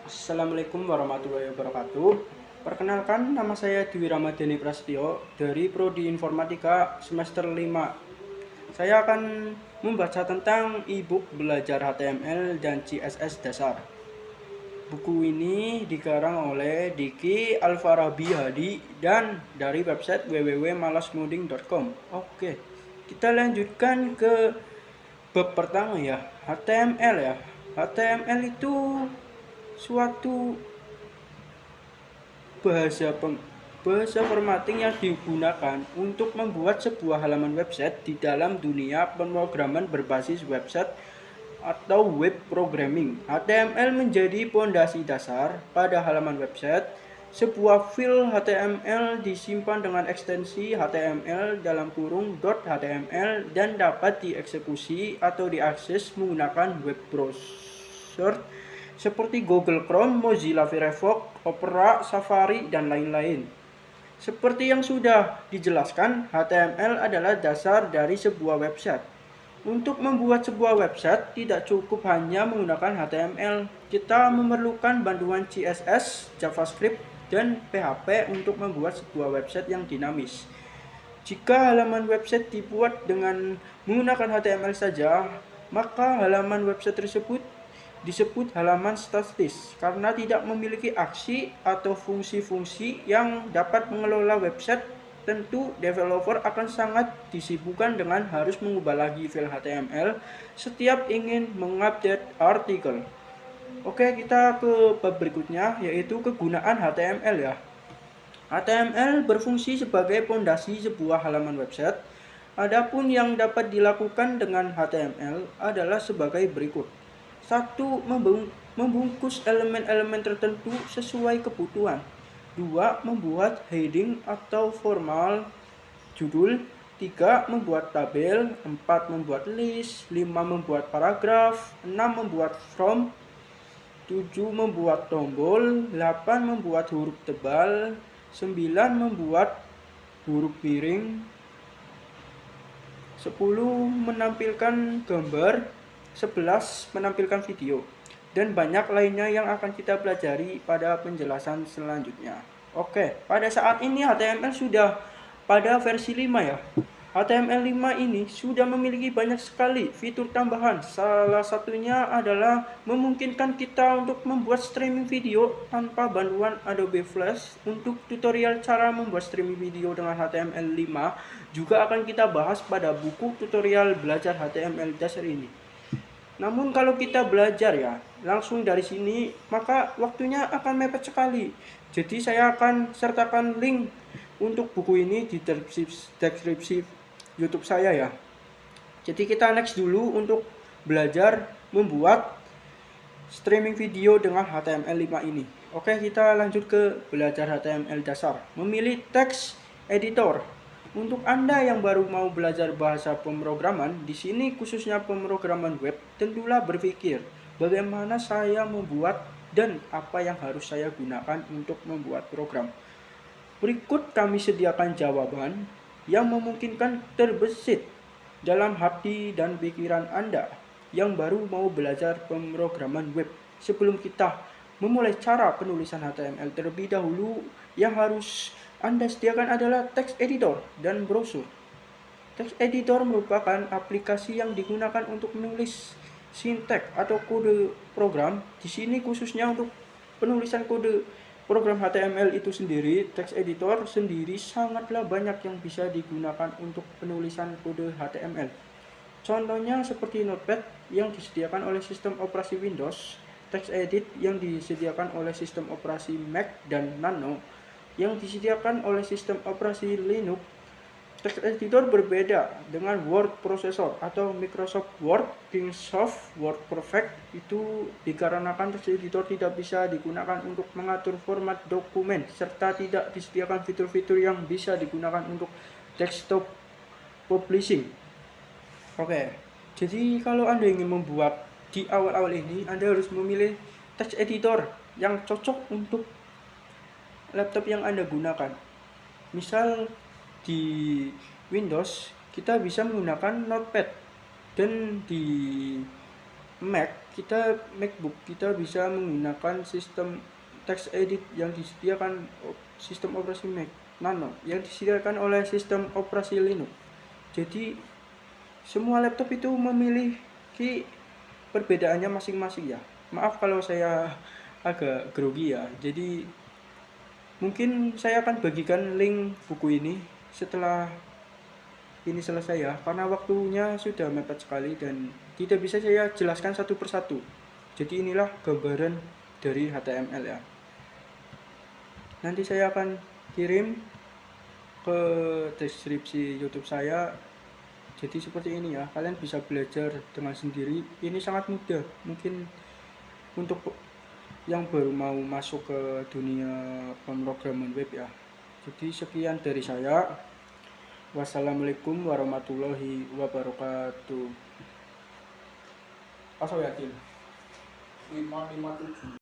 Assalamualaikum warahmatullahi wabarakatuh. Perkenalkan, nama saya Dwi Ramadhani Prasetyo dari Prodi Informatika semester 5. Saya akan membaca tentang e-book belajar HTML dan CSS dasar. Buku ini dikarang oleh Diki Alfarabi Hadi dan dari website www.malasngoding.com. Oke, kita lanjutkan ke bab pertama ya, HTML ya. HTML itu suatu bahasa formatting yang digunakan untuk membuat sebuah halaman website di dalam dunia pemrograman berbasis website atau web programming. HTML menjadi pondasi dasar pada halaman website. Sebuah file HTML disimpan dengan ekstensi HTML .html dan dapat dieksekusi atau diakses menggunakan web browser seperti Google Chrome, Mozilla Firefox, Opera, Safari, dan lain-lain. Seperti yang sudah dijelaskan, HTML adalah dasar dari sebuah website. Untuk membuat sebuah website tidak cukup hanya menggunakan HTML. Kita memerlukan bantuan CSS, JavaScript, dan PHP untuk membuat sebuah website yang dinamis. Jika halaman website dibuat dengan menggunakan HTML saja, maka halaman website tersebut disebut halaman statis karena tidak memiliki aksi atau fungsi-fungsi yang dapat mengelola website. Tentu developer akan sangat disibukkan dengan harus mengubah lagi file HTML setiap ingin mengupdate artikel. Oke, kita ke bab berikutnya, yaitu kegunaan HTML ya. HTML berfungsi sebagai pondasi sebuah halaman website. Adapun yang dapat dilakukan dengan HTML adalah sebagai berikut. 1. Membungkus elemen-elemen tertentu sesuai kebutuhan. 2. Membuat heading atau formal judul. 3. Membuat tabel. 4. Membuat list. 5. Membuat paragraf. 6. Membuat form. 7. Membuat tombol. 8. Membuat huruf tebal. 9. Membuat huruf piring. 10. Menampilkan gambar. 11. Menampilkan video. Dan banyak lainnya yang akan kita pelajari pada penjelasan selanjutnya. Oke, pada saat ini HTML sudah pada versi 5 ya. HTML5 ini sudah memiliki banyak sekali fitur tambahan. Salah satunya adalah memungkinkan kita untuk membuat streaming video tanpa bantuan Adobe Flash. Untuk tutorial cara membuat streaming video dengan HTML5 juga akan kita bahas pada buku tutorial belajar HTML dasar ini. Namun kalau kita belajar ya langsung dari sini, maka waktunya akan mepet sekali. Jadi saya akan sertakan link untuk buku ini di deskripsi YouTube saya ya. Jadi kita next dulu untuk belajar membuat streaming video dengan HTML5 ini. Oke, kita lanjut ke belajar HTML dasar. Memilih text editor. Untuk Anda yang baru mau belajar bahasa pemrograman, di sini khususnya pemrograman web, tentulah berpikir bagaimana saya membuat dan apa yang harus saya gunakan untuk membuat program. Berikut kami sediakan jawaban yang memungkinkan terbesit dalam hati dan pikiran Anda yang baru mau belajar pemrograman web. Sebelum kita memulai cara penulisan HTML, terlebih dahulu yang harus Anda sediakan adalah text editor dan browser. Text editor merupakan aplikasi yang digunakan untuk menulis sinteks atau kode program. Di sini khususnya untuk penulisan kode program HTML itu sendiri, text editor sendiri sangatlah banyak yang bisa digunakan untuk penulisan kode HTML. Contohnya seperti Notepad yang disediakan oleh sistem operasi Windows, TextEdit yang disediakan oleh sistem operasi Mac dan Nano yang disediakan oleh sistem operasi Linux. Text editor berbeda dengan word processor atau Microsoft Word, Kingsoft, WordPerfect. Itu dikarenakan text editor tidak bisa digunakan untuk mengatur format dokumen serta tidak disediakan fitur-fitur yang bisa digunakan untuk desktop publishing. Oke, jadi kalau Anda ingin membuat di awal-awal ini, Anda harus memilih text editor yang cocok untuk laptop yang Anda gunakan. Misal di Windows kita bisa menggunakan Notepad, dan di MacBook kita bisa menggunakan sistem text edit yang disediakan sistem operasi Mac Nano yang disediakan oleh sistem operasi Linux. Jadi semua laptop itu memiliki perbedaannya masing-masing ya. Maaf kalau saya agak grogi ya. Jadi mungkin saya akan bagikan link buku ini setelah ini selesai ya, karena waktunya sudah mepet sekali dan tidak bisa saya jelaskan satu persatu. Jadi inilah gambaran dari HTML ya. Nanti saya akan kirim ke deskripsi YouTube saya. Jadi seperti ini ya, kalian bisa belajar dengan sendiri. Ini sangat mudah, mungkin untuk yang baru mau masuk ke dunia pemrograman web ya. Jadi sekian dari saya. Wassalamualaikum warahmatullahi wabarakatuh. Asal yakin 557